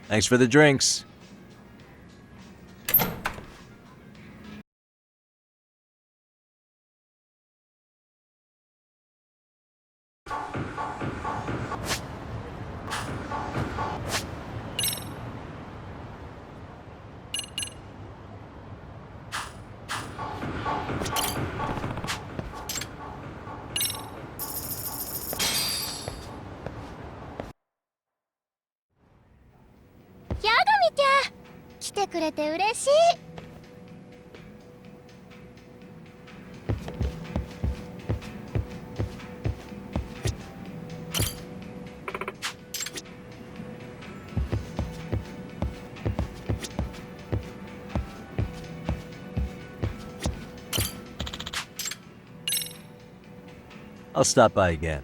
Thanks for the drinks. I'll stop by again.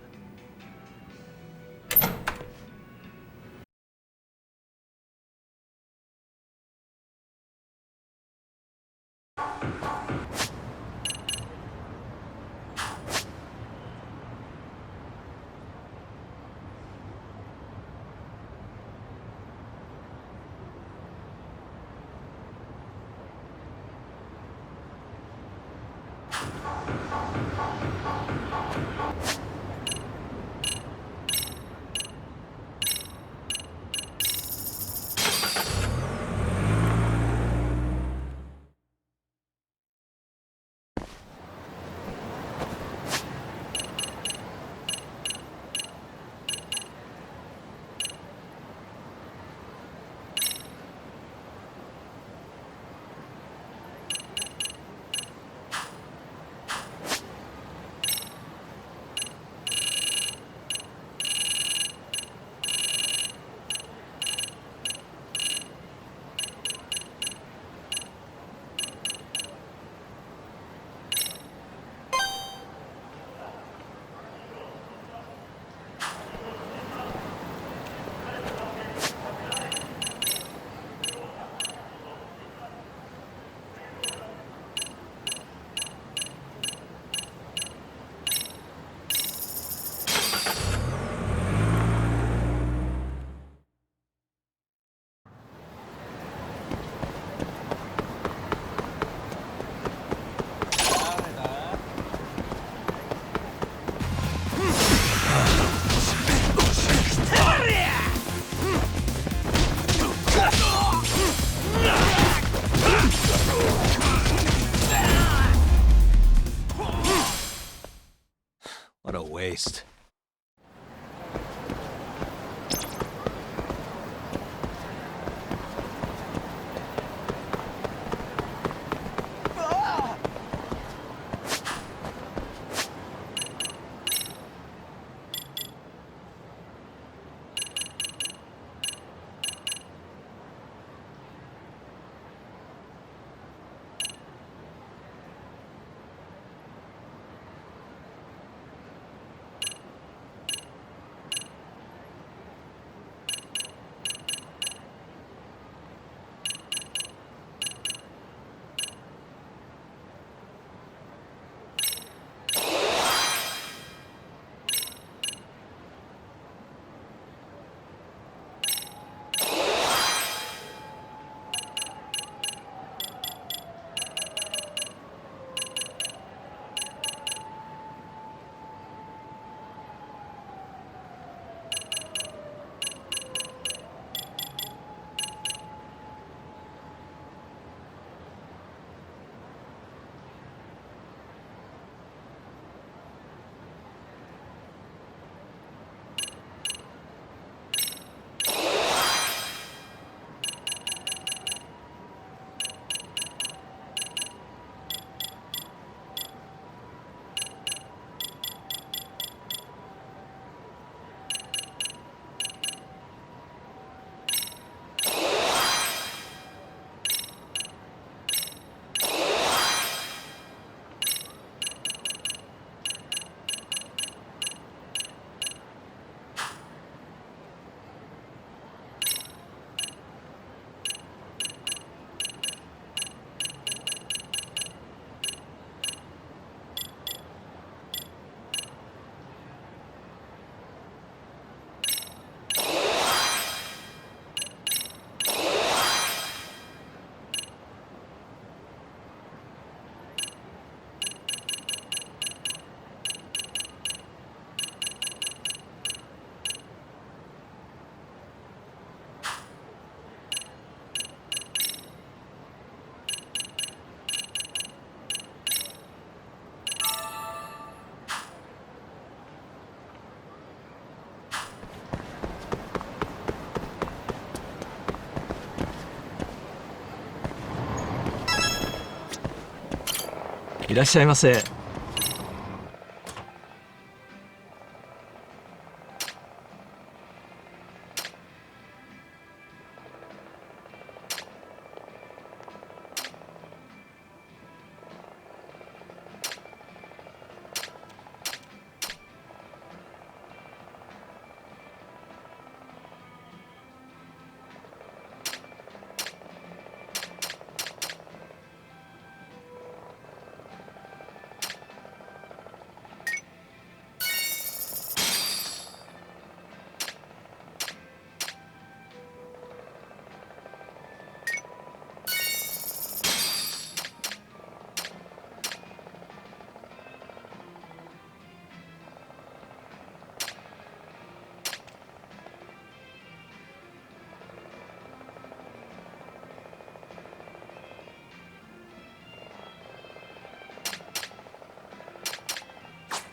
いらっしゃいませ。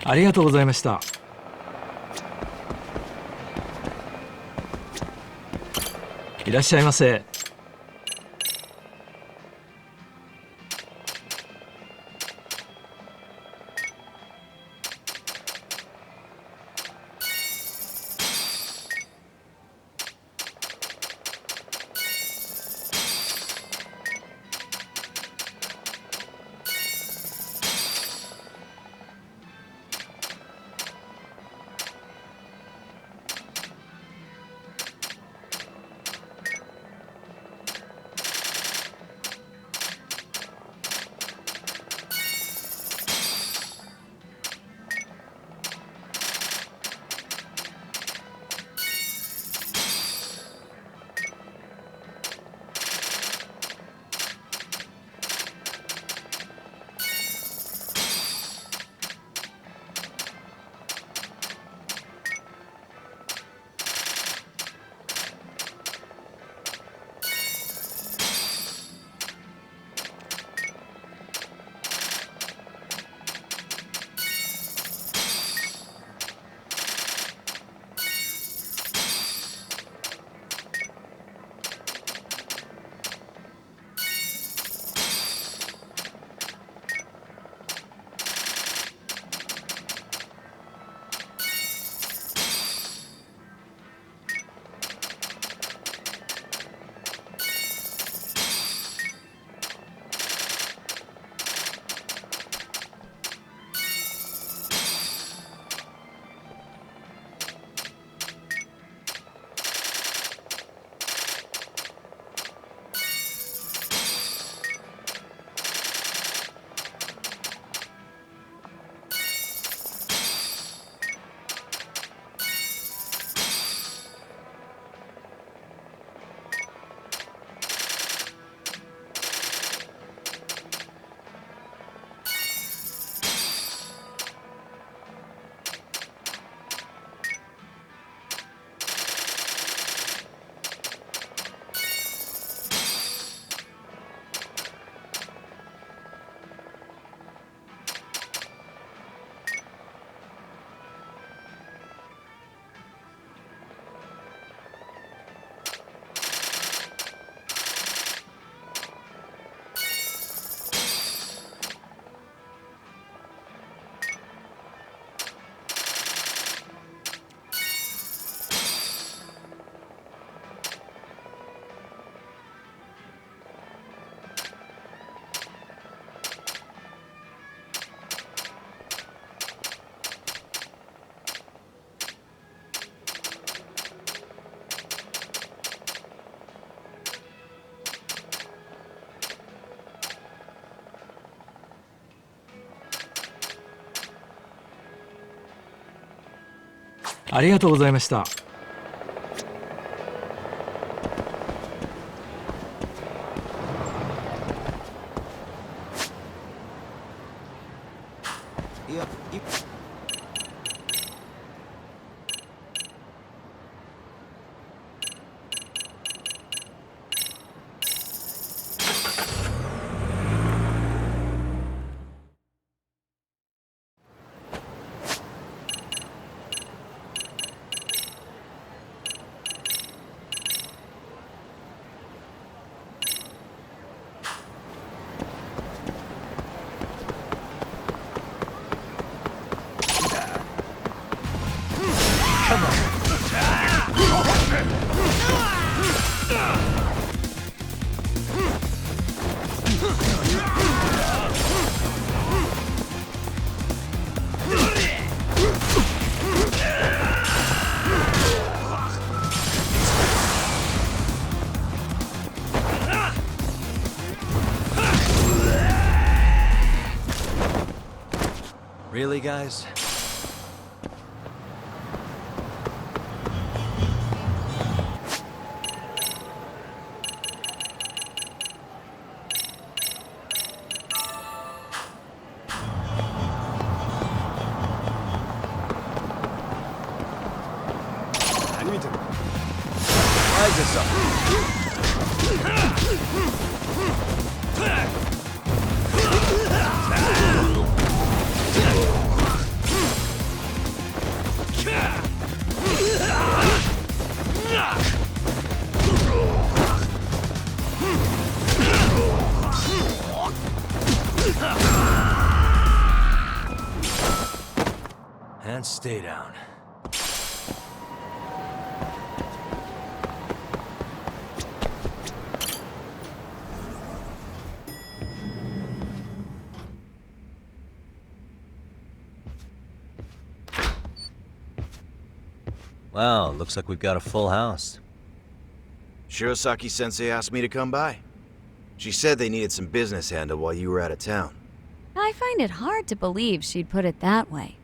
ありがとうございました。いらっしゃいませ。ありがとうございました。いや、Really, guys? Eyes us up. And stay down. Wow, looks like we've got a full house. Shirosaki-sensei asked me to come by. She said they needed some business handled while you were out of town. I find it hard to believe she'd put it that way.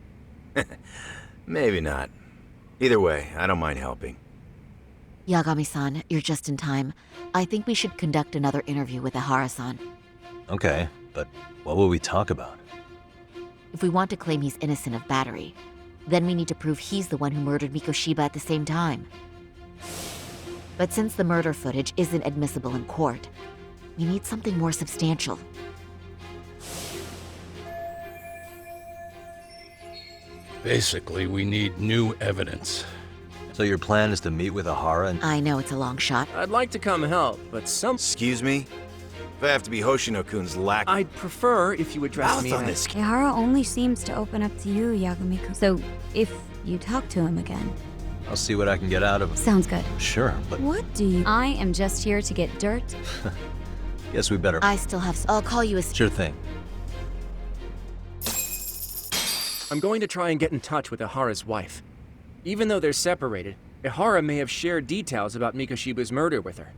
Maybe not. Either way, I don't mind helping. Yagami-san, you're just in time. I think we should conduct another interview with Ihara-san. Okay, but what will we talk about? If we want to claim he's innocent of battery, then we need to prove he's the one who murdered Mikoshiba at the same time. But since the murder footage isn't admissible in court, we need something more substantial. Basically, we need new evidence. So your plan is to meet with Ihara and... I know it's a long shot. I'd like to come help, but Excuse me? If I have to be Hoshino-kun's lackey... I'd prefer if you address Mouth me on as... this... Ihara only seems to open up to you, Yagami-kun. So, if you talk to him again. I'll see what I can get out of him. Sounds good. Sure, but What do you... I am just here to get dirt. guess we better... I still have... I'll call you as... Sure thing. I'm going to try and get in touch with Ihara's wife. Even though they're separated, Ihara may have shared details about Mikoshiba's murder with her.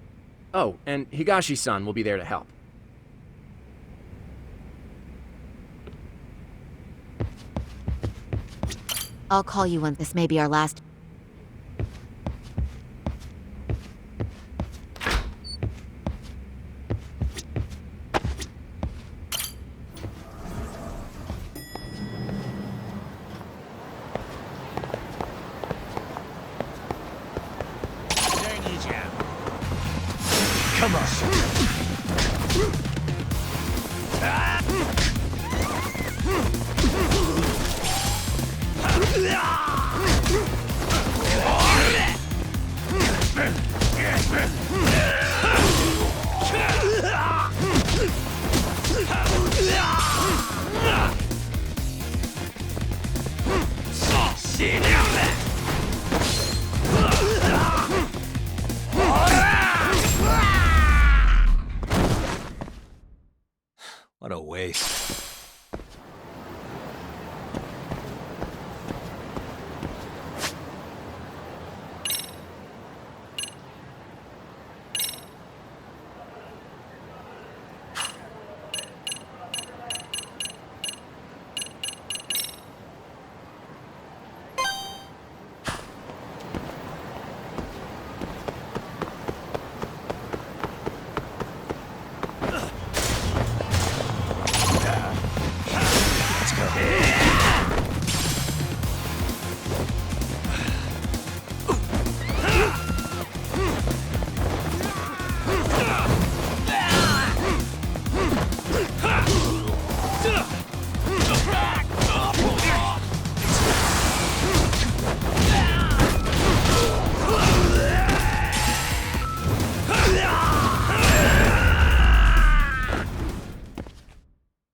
Oh, and Higashi-san will be there to help. I'll call you when this may be our last... Come on. What a waste.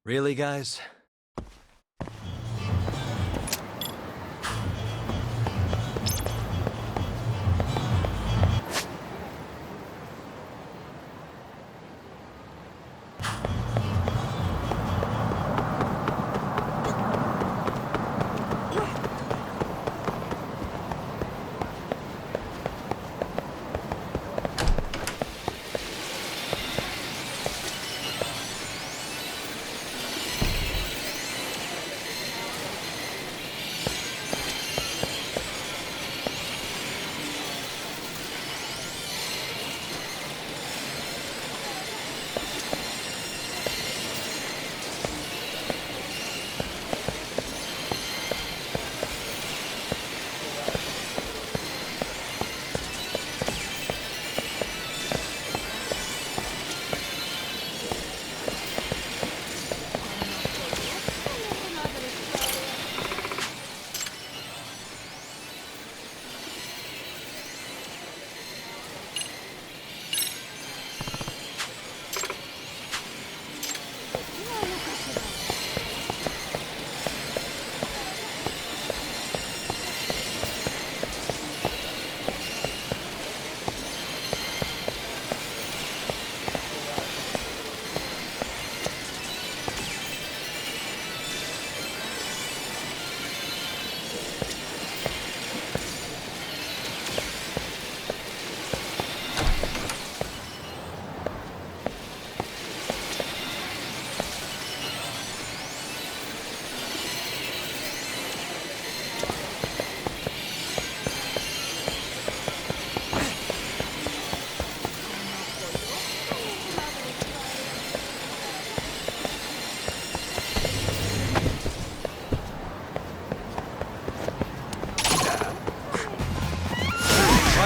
Really, guys?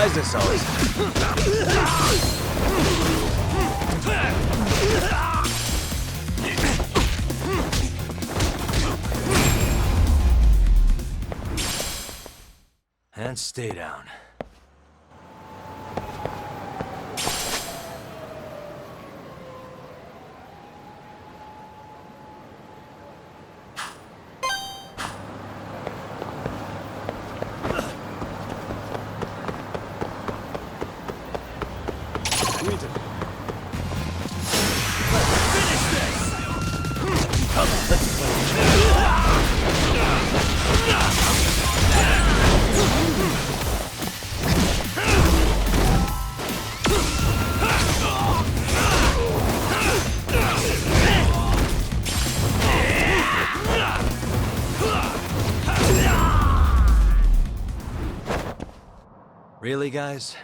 surprise us always. And stay down. Really, guys?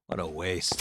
What a waste.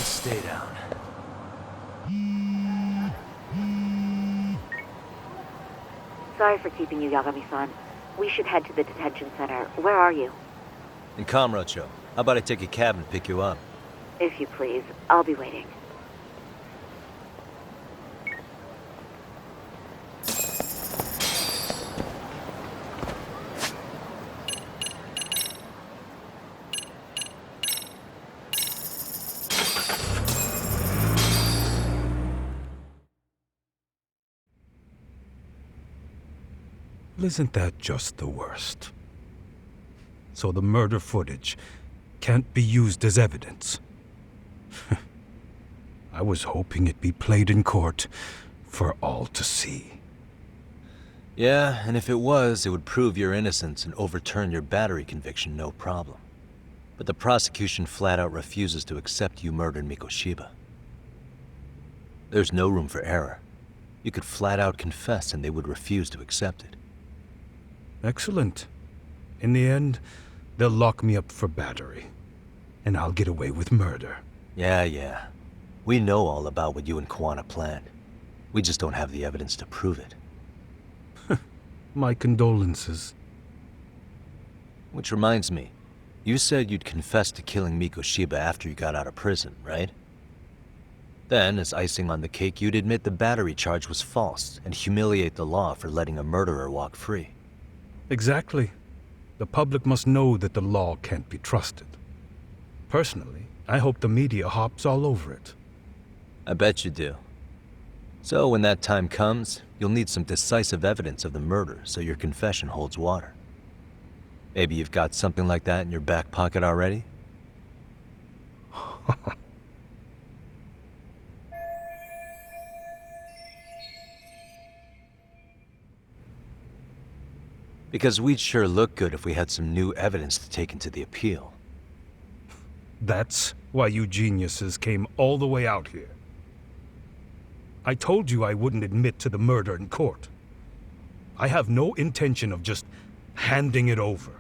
Stay down. Sorry for keeping you, Yagami-san. We should head to the detention center. Where are you? In Kamurocho. How about I take a cab and pick you up? If you please. I'll be waiting. Isn't that just the worst? So the murder footage can't be used as evidence. I was hoping it'd be played in court for all to see. Yeah, and if it was, it would prove your innocence and overturn your battery conviction, no problem. But the prosecution flat out refuses to accept you murdered Mikoshiba. There's no room for error. You could flat out confess and they would refuse to accept it. Excellent. In the end, they'll lock me up for battery. And I'll get away with murder. Yeah. We know all about what you and Kuwana planned. We just don't have the evidence to prove it. My condolences. Which reminds me, you said you'd confess to killing Mikoshiba after you got out of prison, right? Then, as icing on the cake, you'd admit the battery charge was false and humiliate the law for letting a murderer walk free. Exactly. The public must know that the law can't be trusted. Personally, I hope the media hops all over it. I bet you do. So when that time comes, you'll need some decisive evidence of the murder so your confession holds water. Maybe you've got something like that in your back pocket already? Because we'd sure look good if we had some new evidence to take into the appeal. That's why you geniuses came all the way out here. I told you I wouldn't admit to the murder in court. I have no intention of just handing it over.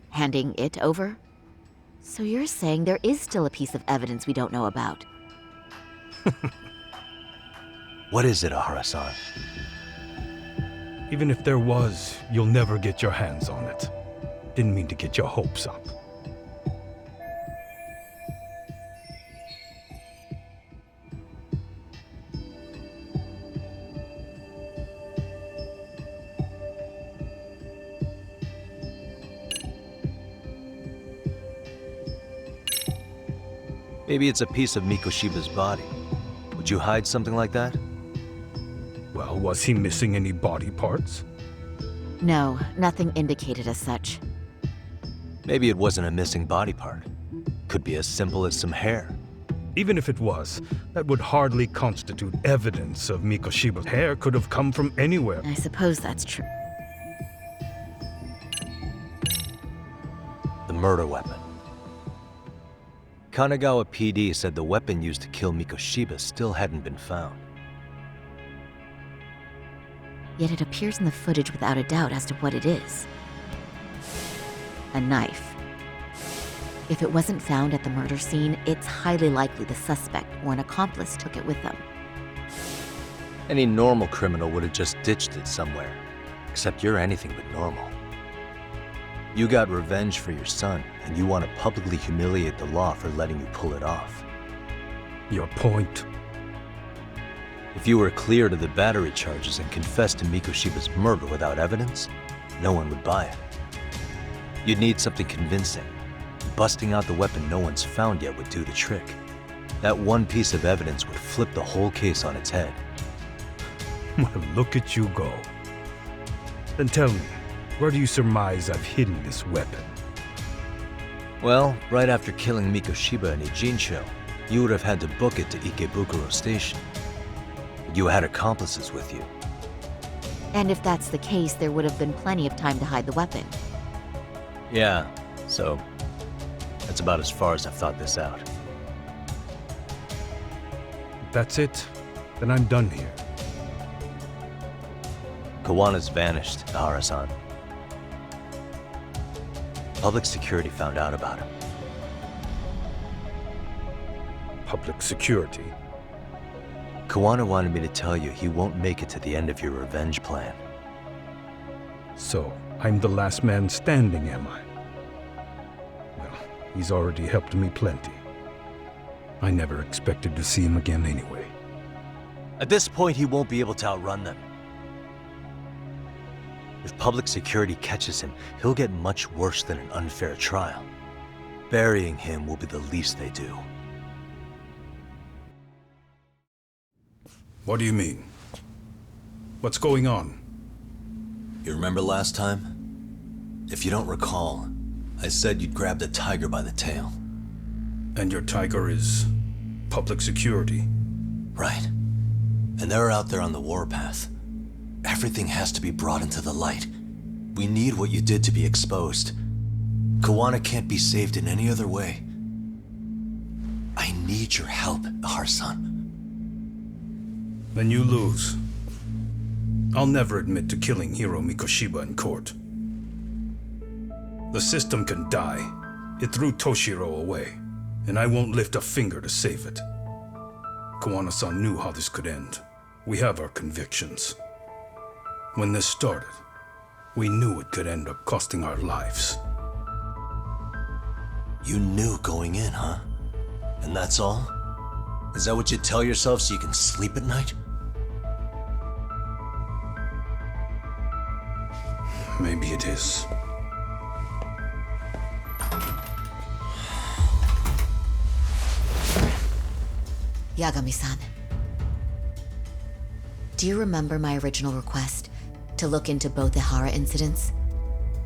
Handing it over? So you're saying there is still a piece of evidence we don't know about? What is it, Ahara-san? Even if there was, you'll never get your hands on it. Didn't mean to get your hopes up. Maybe it's a piece of Mikoshiba's body. Would you hide something like that? Well, was he missing any body parts? No, nothing indicated as such. Maybe it wasn't a missing body part. Could be as simple as some hair. Even if it was, that would hardly constitute evidence of Mikoshiba's hair could have come from anywhere. I suppose that's true. The murder weapon. Kanagawa PD said the weapon used to kill Mikoshiba still hadn't been found. Yet it appears in the footage without a doubt as to what it is. A knife. If it wasn't found at the murder scene, it's highly likely the suspect or an accomplice took it with them. Any normal criminal would have just ditched it somewhere. Except you're anything but normal. You got revenge for your son, and you want to publicly humiliate the law for letting you pull it off. Your point? If you were cleared of the battery charges and confessed to Mikoshiba's murder without evidence, no one would buy it. You'd need something convincing. Busting out the weapon no one's found yet would do the trick. That one piece of evidence would flip the whole case on its head. Well, look at you go. Then tell me, where do you surmise I've hidden this weapon? Well, right after killing Mikoshiba in Ijincho, you would have had to book it to Ikebukuro Station. You had accomplices with you. And if that's the case, there would have been plenty of time to hide the weapon. Yeah, so that's about as far as I've thought this out. If that's it, then I'm done here. Kuwana's vanished, Ahara-san. Public security found out about him. Public security? Kuwana wanted me to tell you he won't make it to the end of your revenge plan. So, I'm the last man standing, am I? Well, he's already helped me plenty. I never expected to see him again anyway. At this point, he won't be able to outrun them. If public security catches him, he'll get much worse than an unfair trial. Burying him will be the least they do. What do you mean? What's going on? You remember last time? If you don't recall, I said you'd grabbed a tiger by the tail. And your tiger is public security? Right. And they're out there on the warpath. Everything has to be brought into the light. We need what you did to be exposed. Kawana can't be saved in any other way. I need your help, Ahara-san. Then you lose. I'll never admit to killing Hiro Mikoshiba in court. The system can die. It threw Toshiro away, and I won't lift a finger to save it. Kawana-san knew how this could end. We have our convictions. When this started, we knew it could end up costing our lives. You knew going in, huh? And that's all? Is that what you tell yourself so you can sleep at night? Maybe it is. Yagami-san. Do you remember my original request to look into both Ehara incidents?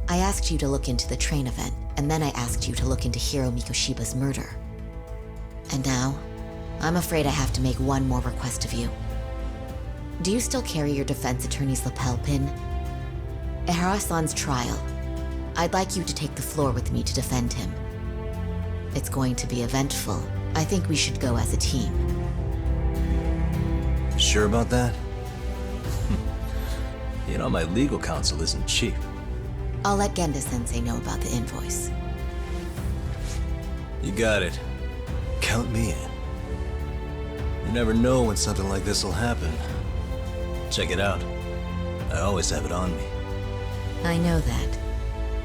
I asked you to look into the train event, and then I asked you to look into Hiro Mikoshiba's murder. And now, I'm afraid I have to make one more request of you. Do you still carry your defense attorney's lapel pin? Ehara-san's trial. I'd like you to take the floor with me to defend him. It's going to be eventful. I think we should go as a team. Sure about that? You know, my legal counsel isn't cheap. I'll let Genda-sensei know about the invoice. You got it. Count me in. You never know when something like this will happen. Check it out. I always have it on me. I know that.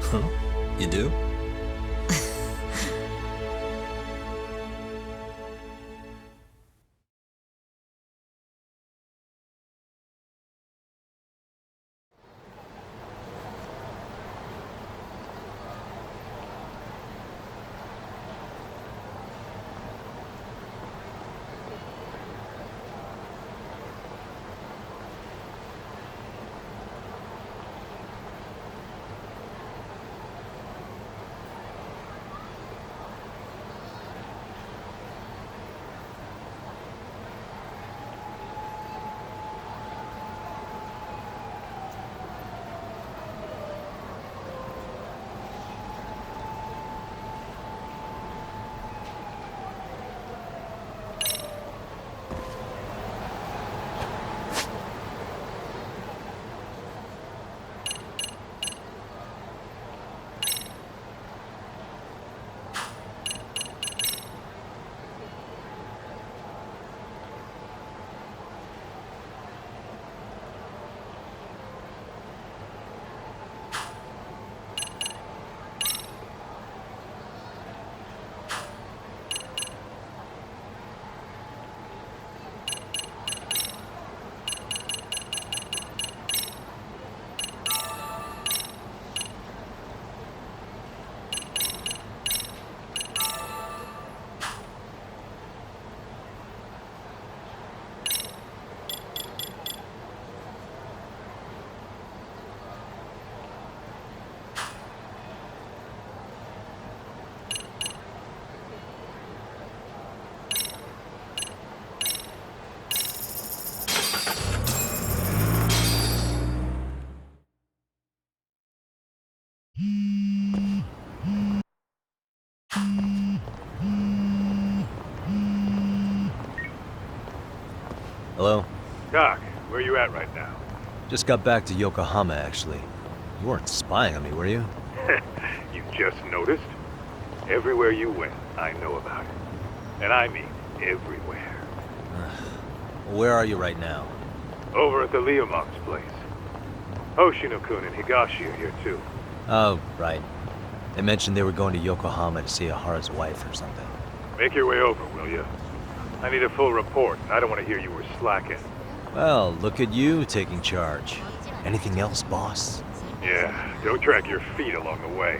Huh? You do? Hello? Doc, where you at right now? Just got back to Yokohama, actually. You weren't spying on me, were you? You just noticed? Everywhere you went, I know about it. And I mean everywhere. Where are you right now? Over at the Leomong's place. Hoshino-kun and Higashi are here too. Oh, right. They mentioned they were going to Yokohama to see Ahara's wife or something. Make your way over, will you? I need a full report, and I don't want to hear you were slacking. Well, look at you taking charge. Anything else, boss? Yeah, don't drag your feet along the way.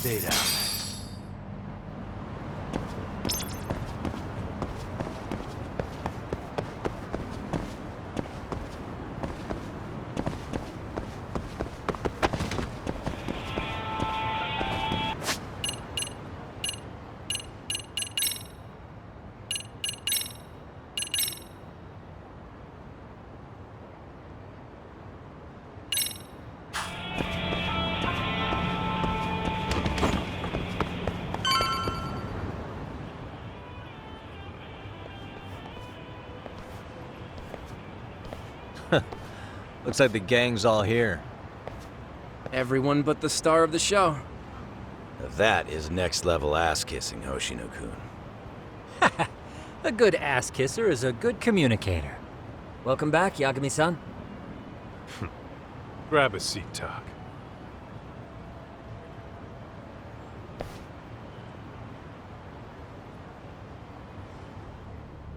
stay down. Looks like the gang's all here. Everyone but the star of the show. Now that is next level ass kissing, Hoshino-kun. A good ass kisser is a good communicator. Welcome back, Yagami-san. Grab a seat, Tak.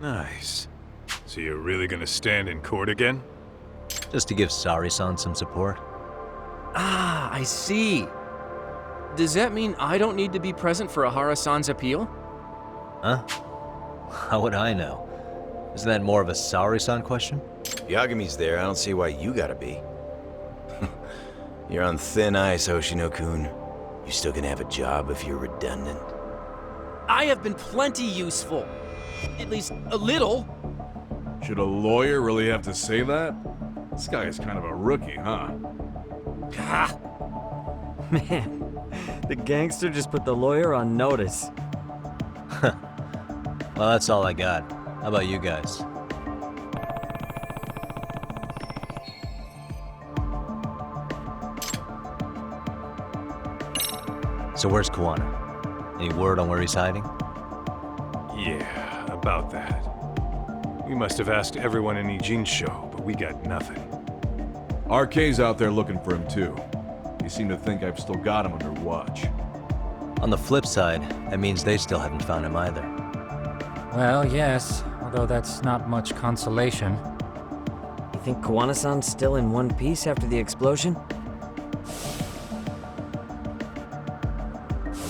Nice. So you're really gonna stand in court again? Just to give Sari-san some support. Ah, I see. Does that mean I don't need to be present for Ahara-san's appeal? Huh? How would I know? Isn't that more of a Sari-san question? Yagami's there, I don't see why you gotta be. You're on thin ice, Hoshino-kun. You still gonna have a job if you're redundant? I have been plenty useful. At least a little. Should a lawyer really have to say that? This guy is kind of a rookie, huh? Ah, Man, the gangster just put the lawyer on notice. Well, that's all I got. How about you guys? So where's Kuwana? Any word on where he's hiding? Yeah, about that. We must have asked everyone in Ijincho, but we got nothing. RK's out there looking for him too. They seem to think I've still got him under watch. On the flip side, that means they still haven't found him either. Well, yes, although that's not much consolation. You think Kawana-san's still in one piece after the explosion?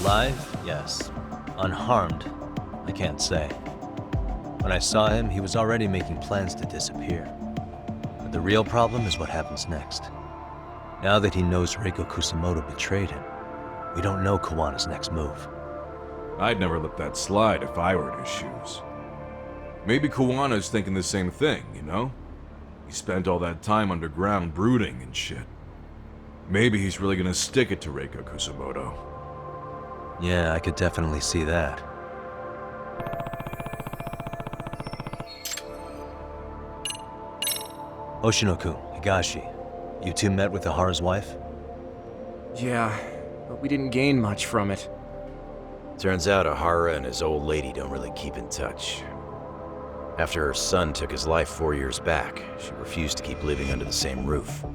Alive? Yes. Unharmed? I can't say. When I saw him, he was already making plans to disappear. But the real problem is what happens next. Now that he knows Reiko Kusamoto betrayed him, we don't know Kawana's next move. I'd never let that slide if I were in his shoes. Maybe Kawana's thinking the same thing, you know? He spent all that time underground brooding and shit. Maybe he's really gonna stick it to Reiko Kusamoto. Yeah, I could definitely see that. Hoshino-kun, Higashi, you two met with Ahara's wife? yeah, but we didn't gain much from it. Turns out Ahara and his old lady don't really keep in touch. After her son took his life 4 years back, she refused to keep living under the same roof.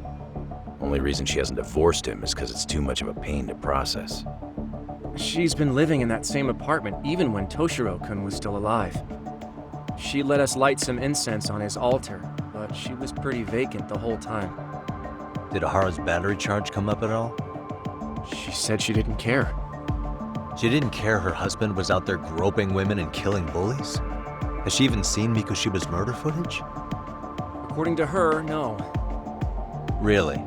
Only reason she hasn't divorced him is because it's too much of a pain to process. She's been living in that same apartment even when Toshiro-kun was still alive. She let us light some incense on his altar, but she was pretty vacant the whole time. Did Ahara's battery charge come up at all? She said she didn't care. She didn't care her husband was out there groping women and killing bullies? Has she even seen Mikoshiba's murder footage? According to her, no. Really?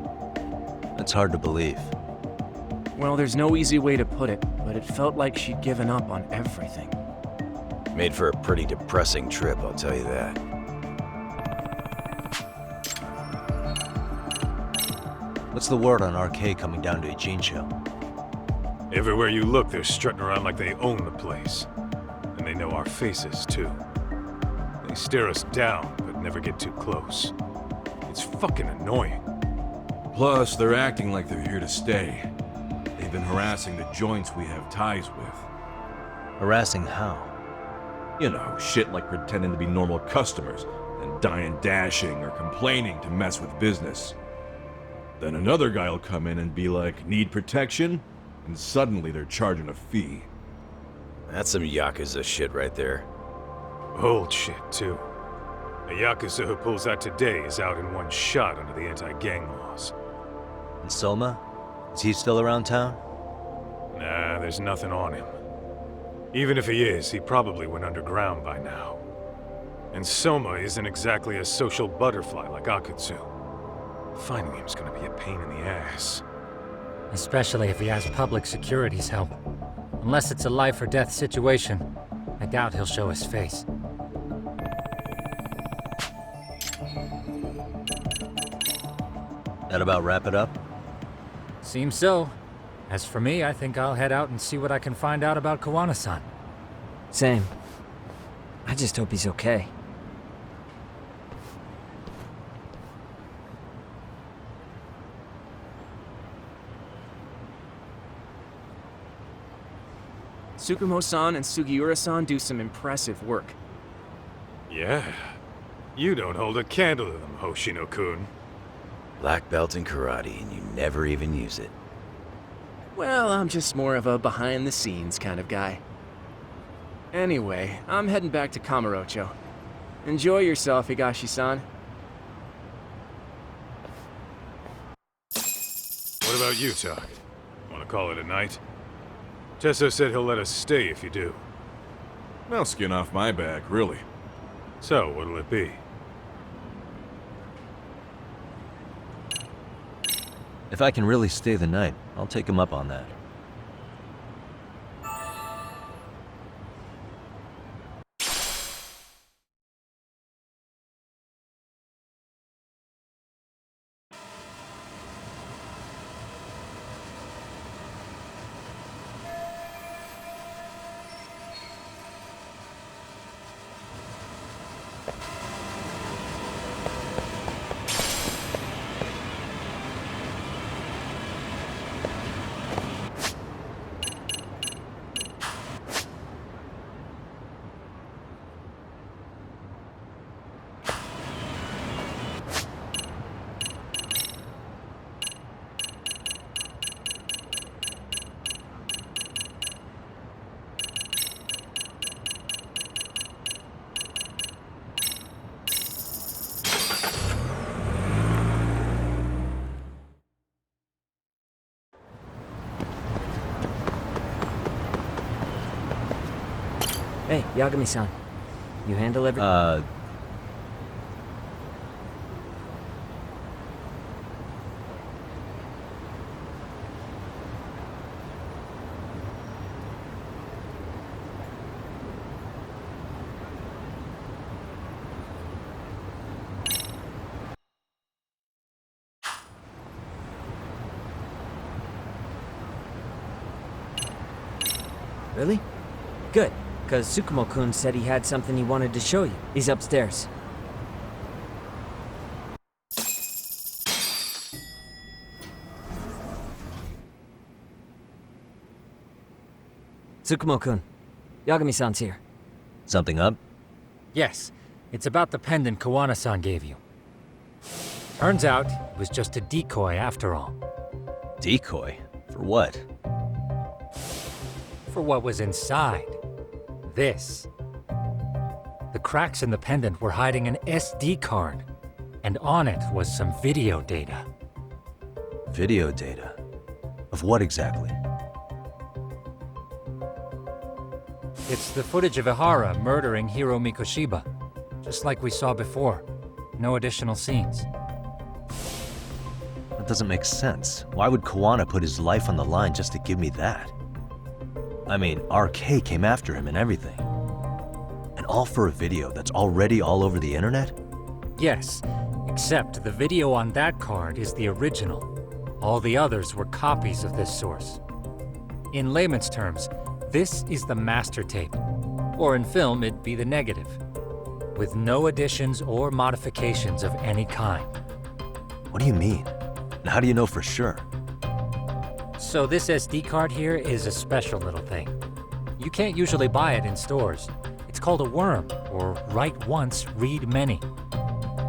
That's hard to believe. Well, there's no easy way to put it, but it felt like she'd given up on everything. Made for a pretty depressing trip, I'll tell you that. What's the word on RK coming down to Ijincho? Everywhere you look, they're strutting around like they own the place. And they know our faces, too. They stare us down, but never get too close. It's fucking annoying. Plus, they're acting like they're here to stay. They've been harassing the joints we have ties with. Harassing how? You know, shit like pretending to be normal customers, and dying dashing or complaining to mess with business. Then another guy will come in and be like, need protection? And suddenly they're charging a fee. That's some Yakuza shit right there. Old shit, too. A Yakuza who pulls out today is out in one shot under the anti-gang laws. And Soma? Is he still around town? Nah, there's nothing on him. Even if he is, he probably went underground by now. And Soma isn't exactly a social butterfly like Akutsu. Finding him's gonna be a pain in the ass. Especially if he has public security's help. Unless it's a life or death situation, I doubt he'll show his face. That about wrap it up? Seems so. As for me, I think I'll head out and see what I can find out about Kawana-san. Same. I just hope he's okay. Tsukumo-san and Sugiura-san do some impressive work. Yeah. You don't hold a candle to them, Hoshino-kun. Black belt in karate, and you never even use it. Well, I'm just more of a behind-the-scenes kind of guy. Anyway, I'm heading back to Kamurocho. Enjoy yourself, Higashi-san. What about you, Tak? Want to call it a night? Tesso said he'll let us stay if you do. No skin off my back, really. So, what'll it be? If I can really stay the night, I'll take him up on that. Hey, Yagami-san. You handle everything? Really? Good. Because Tsukumo-kun said he had something he wanted to show you. He's upstairs. Tsukumo-kun, Yagami-san's here. Something up? Yes, it's about the pendant Kawana-san gave you. Turns out, it was just a decoy after all. Decoy? For what? For what was inside. This. The cracks in the pendant were hiding an SD card, and on it was some video data. Video data? Of what exactly? It's the footage of Ihara murdering Hiro Mikoshiba, just like we saw before. No additional scenes. That doesn't make sense. Why would Kawana put his life on the line just to give me that? I mean, RK came after him and everything. And all for a video that's already all over the internet? Yes, except the video on that card is the original. All the others were copies of this source. In layman's terms, this is the master tape. Or in film, it'd be the negative. With no additions or modifications of any kind. What do you mean? And how do you know for sure? So this SD card here is a special little thing. You can't usually buy it in stores. It's called a worm, or write once, read many.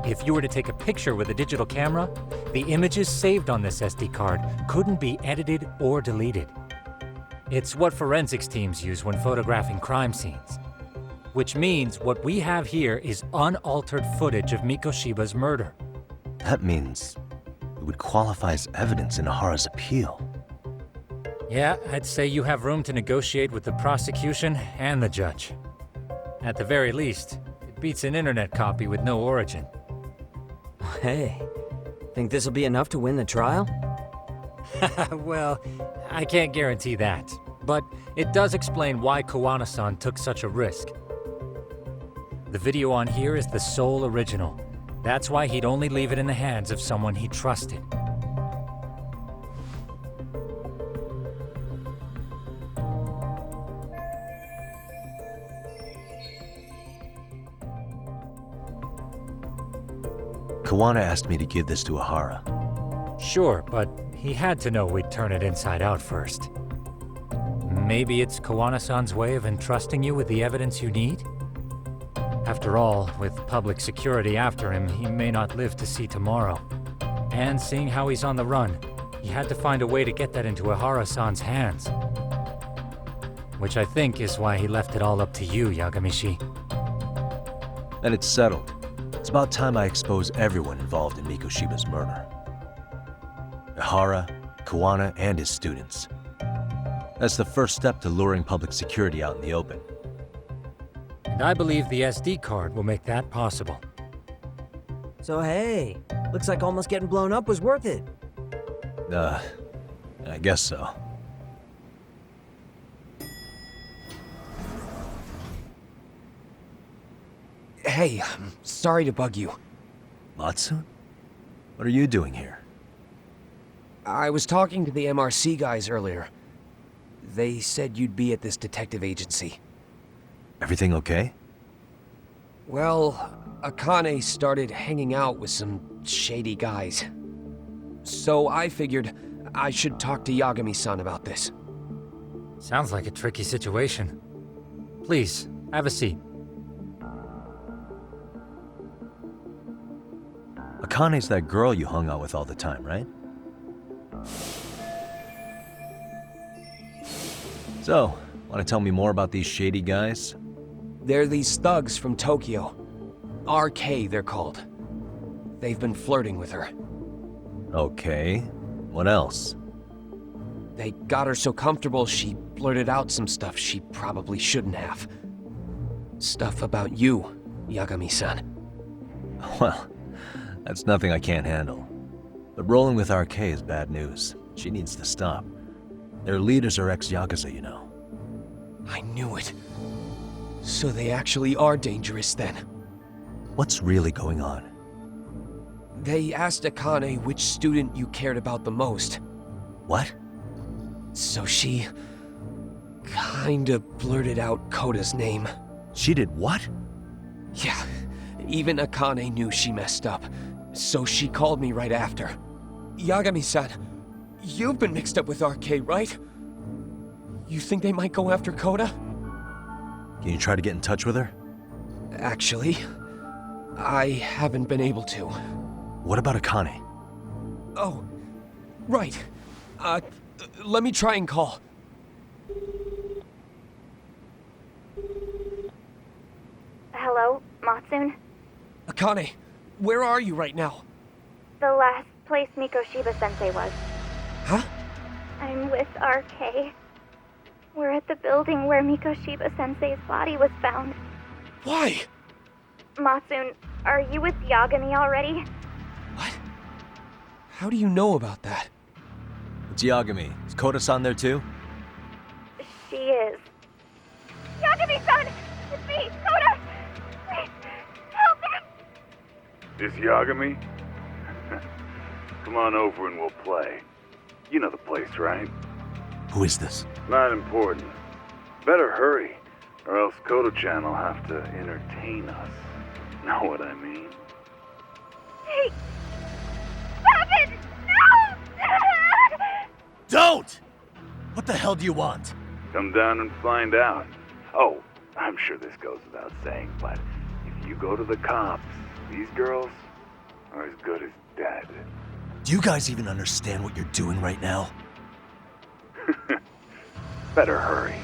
If you were to take a picture with a digital camera, the images saved on this SD card couldn't be edited or deleted. It's what forensics teams use when photographing crime scenes. Which means what we have here is unaltered footage of Mikoshiba's murder. That means it would qualify as evidence in Ihara's appeal. Yeah, I'd say you have room to negotiate with the prosecution and the judge. At the very least, it beats an internet copy with no origin. Hey, think this'll be enough to win the trial? Well, I can't guarantee that. But it does explain why Koana-san took such a risk. The video on here is the sole original. That's why he'd only leave it in the hands of someone he trusted. Kawana asked me to give this to Ahara. Sure, but he had to know we'd turn it inside out first. Maybe it's Koana-san's way of entrusting you with the evidence you need? After all, with public security after him, he may not live to see tomorrow. And seeing how he's on the run, he had to find a way to get that into Ahara-san's hands. Which I think is why he left it all up to you, Yagamishi. Then it's settled. It's about time I expose everyone involved in Mikoshiba's murder. Ahara, Kawana, and his students. That's the first step to luring public security out in the open. And I believe the SD card will make that possible. So hey, looks like almost getting blown up was worth it. I guess so. Hey, I'm sorry to bug you. Matsu? What are you doing here? I was talking to the MRC guys earlier. They said you'd be at this detective agency. Everything okay? Well, Akane started hanging out with some shady guys. So I figured I should talk to Yagami-san about this. Sounds like a tricky situation. Please, have a seat. Akane's that girl you hung out with all the time, right? So, want to tell me more about these shady guys? They're these thugs from Tokyo. RK, they're called. They've been flirting with her. Okay. What else? They got her so comfortable she blurted out some stuff she probably shouldn't have. Stuff about you, Yagami-san. Well, that's nothing I can't handle. But rolling with RK is bad news. She needs to stop. Their leaders are ex-Yakuza, you know. I knew it. So they actually are dangerous then. What's really going on? They asked Akane which student you cared about the most. What? So she kinda blurted out Koda's name. She did what? Yeah, even Akane knew she messed up. So she called me right after. Yagami-san, you've been mixed up with RK, right? You think they might go after Koda? Can you try to get in touch with her? Actually, I haven't been able to. What about Akane? Oh, right. Let me try and call. Hello, Matsun? Akane, where are you right now? The last place Mikoshiba-sensei was. Huh? I'm with RK. We're at the building where Mikoshiba-sensei's body was found. Why? Matsun, are you with Yagami already? What? How do you know about that? It's Yagami. Is Koda-san there too? She is. Yagami-san! It's me, Koda! Please, help me! Is Yagami? Come on over and we'll play. You know the place, right? Who is this? Not important. Better hurry, or else Kodo-chan will have to entertain us. Know what I mean? Hey! Stop it! No! Don't! What the hell do you want? Come down and find out. Oh, I'm sure this goes without saying, but if you go to the cops, these girls are as good as dead. Do you guys even understand what you're doing right now? Better hurry.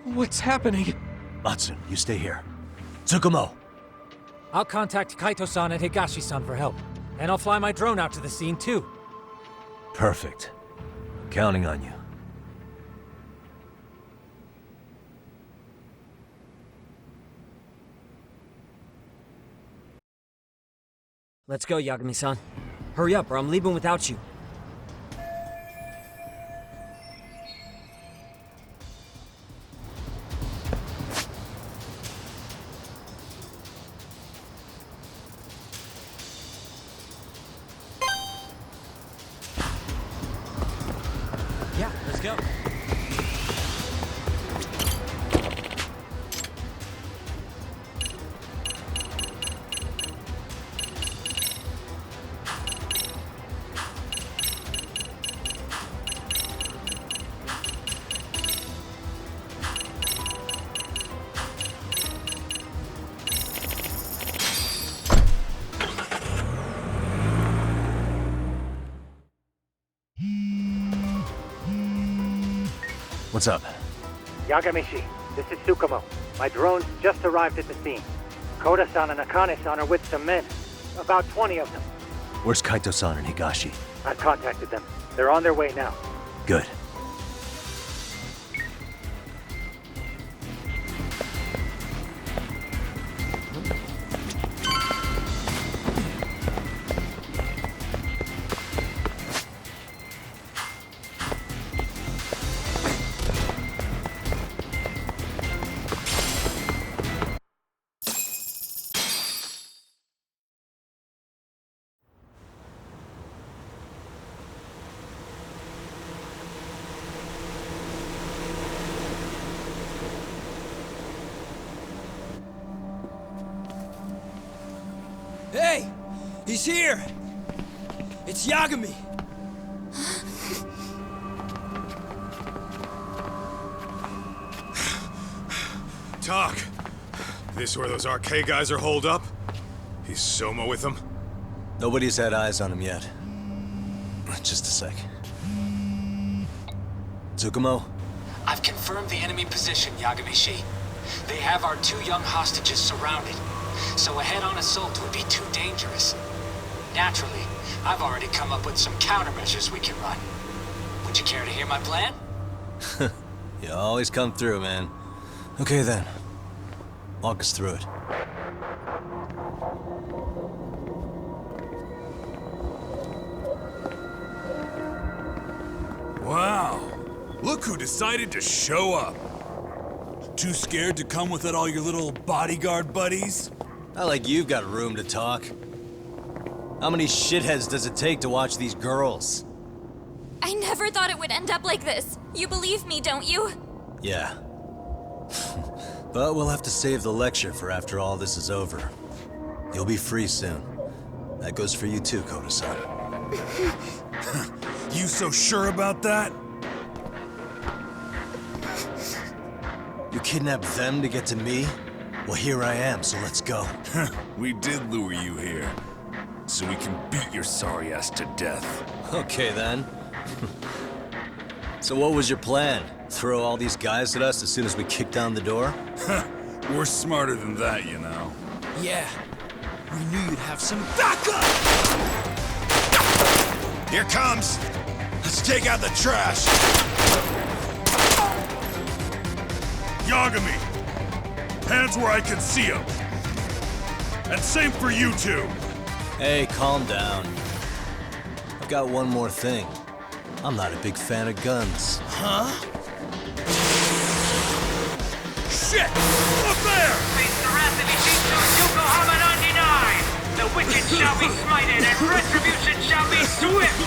What's happening? Matsun, you stay here. Tsukumo! I'll contact Kaito-san and Higashi-san for help. And I'll fly my drone out to the scene too. Perfect. I'm counting on you. Let's go, Yagami-san. Hurry up, or I'm leaving without you. Yeah, let's go. What's up? Yagamishi, this is Tsukumo. My drones just arrived at the scene. Koda-san and Akane-san are with some men. About 20 of them. Where's Kaito-san and Higashi? I've contacted them. They're on their way now. Good. Hey! He's here! It's Yagami! Talk. This where those RK guys are holed up? He's Soma with them? Nobody's had eyes on him yet. Just a sec. Tsukumo? I've confirmed the enemy position, Yagami-shi. They have our 2 young hostages surrounded, so a head-on assault would be too dangerous. Naturally, I've already come up with some countermeasures we can run. Would you care to hear my plan? You always come through, man. Okay then. Walk us through it. Wow. Look who decided to show up. Too scared to come without all your little bodyguard buddies? Not like you've got room to talk. How many shitheads does it take to watch these girls? I never thought it would end up like this. You believe me, don't you? Yeah. But we'll have to save the lecture for after all this is over. You'll be free soon. That goes for you too, Koda-san. You so sure about that? You kidnapped them to get to me? Well, here I am, so let's go. We did lure you here, so we can beat your sorry ass to death. Okay, then. So what was your plan? Throw all these guys at us as soon as we kick down the door? We're smarter than that, you know. Yeah. We knew you'd have some backup! Here comes! Let's take out the trash! Yagami! Hands where I can see them! And same for you two! Hey, calm down. I've got one more thing. I'm not a big fan of guns. Huh? Shit! Up there! Face the wrath of Ishitsu Yokohama 99! The wicked shall be smited and retribution shall be swift!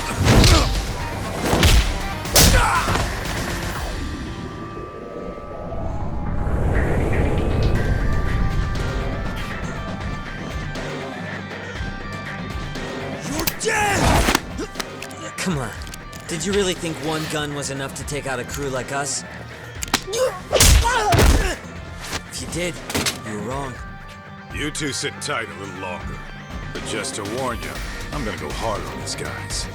You're dead! Come on. Did you really think one gun was enough to take out a crew like us? If you did, you were wrong. You two sit tight a little longer. But just to warn you, I'm gonna go hard on these guys.